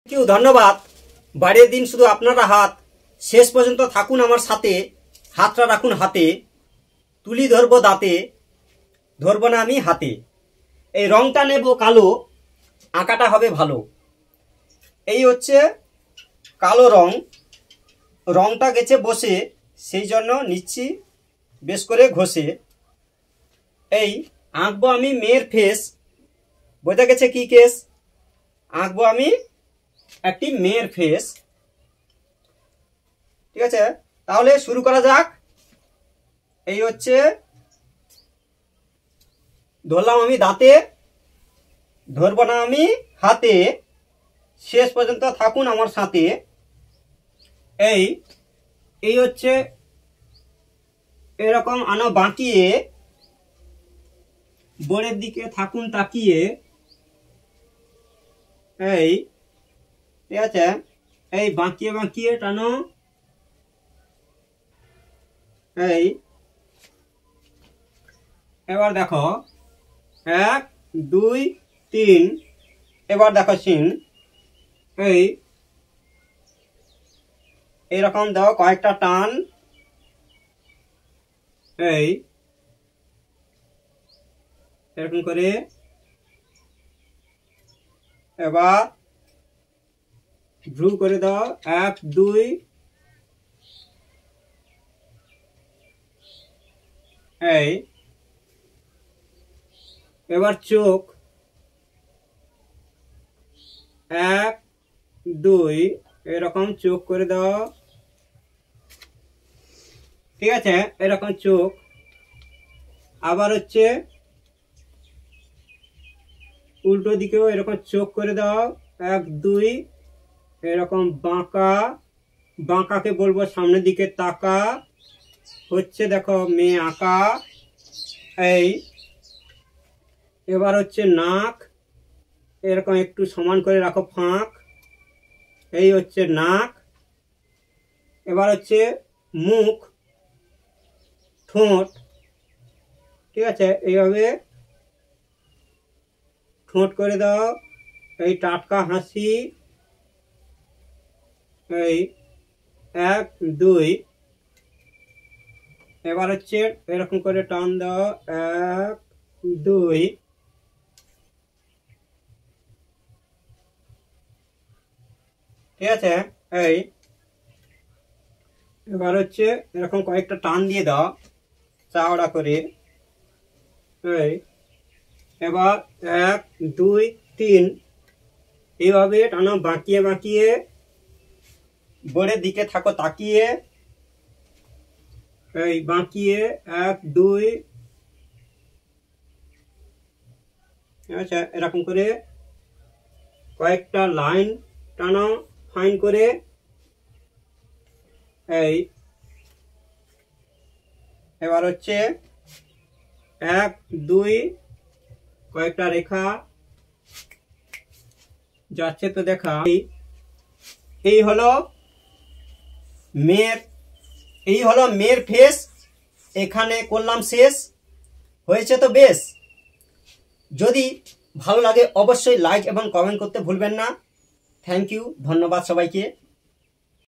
কেউ ধন্যবাদ। বাড়ির দিন শুধু আপনারা হাত শেষ পর্যন্ত থাকুন আমার সাথে, হাতটা রাখুন হাতে, তুলি ধরবো দাঁতে, ধরবো না আমি হাতে। এই রংটা নেব কালো, আঁকাটা হবে ভালো। এই হচ্ছে কালো রং, রংটা গেছে বসে, সেই জন্য নিচ্ছি বেশ করে ঘষে। এই আঁকবো আমি মেয়ের ফেস, বোঝা গেছে কি কেস? আঁকবো আমি একটি মেয়ের ফেস। ঠিক আছে, তাহলে শুরু করা যাক। এই হচ্ছে ধরলাম আমি দাঁতে, ধরবো না আমি হাতে, শেষ পর্যন্ত থাকুন আমার সাথে। এই হচ্ছে এরকম আনো বাঁকিয়ে, বোর্ডের দিকে থাকুন তাকিয়ে। এই ঠিক আছে, এই বাঁকিয়ে বাঁকিয়ে টানো। এই এবার দেখো 1 2 3, এবার দেখো সিন। এইরকম দাও কয়েকটা টান। এরকম করে এবার ভ্রু করে দাও 1 2। এবার চোখ 1 2, এরকম চোখ করে দাও। ঠিক আছে, এরকম চোখ। আবার হচ্ছে উল্টো দিকেও এরকম চোখ করে দাও 1 2। এরকম বাঁকা, বাঁকাকে বলবো সামনের দিকে তাকা। হচ্ছে দেখো মেয়ে আঁকা। এবার হচ্ছে নাক, এরকম একটু সমান করে রাখো ফাঁক। এই হচ্ছে নাক। এবার হচ্ছে মুখ, ঠোঁট। ঠিক আছে, এইভাবে ঠোঁট করে দাও। এই টাটকা হাসি। 1 2। এবার হচ্ছে এরকম করে টান দাও 1 2। ঠিক আছে, এবার হচ্ছে এরকম কয়েকটা টান দিয়ে দাও চাওড়া করে। এবার 1 2 3, এইভাবে টানো বাঁকিয়ে বাঁকিয়ে, বোর্ডের দিকে থাকো তাকিয়ে। বাঁকিয়ে 1 2। আচ্ছা, এরকম করে কয়েকটা লাইন টানো ফাইন করে। এবার হচ্ছে 1 2, কয়েকটা রেখা যাচ্ছে তো দেখা। এই হলো মেয়ের ফেস। এখানে করলাম শেষ। হয়েছে তো বেশ। যদি ভালো লাগে অবশ্যই লাইক এবং কমেন্ট করতে ভুলবেন না। থ্যাংক ইউ, ধন্যবাদ সবাইকে।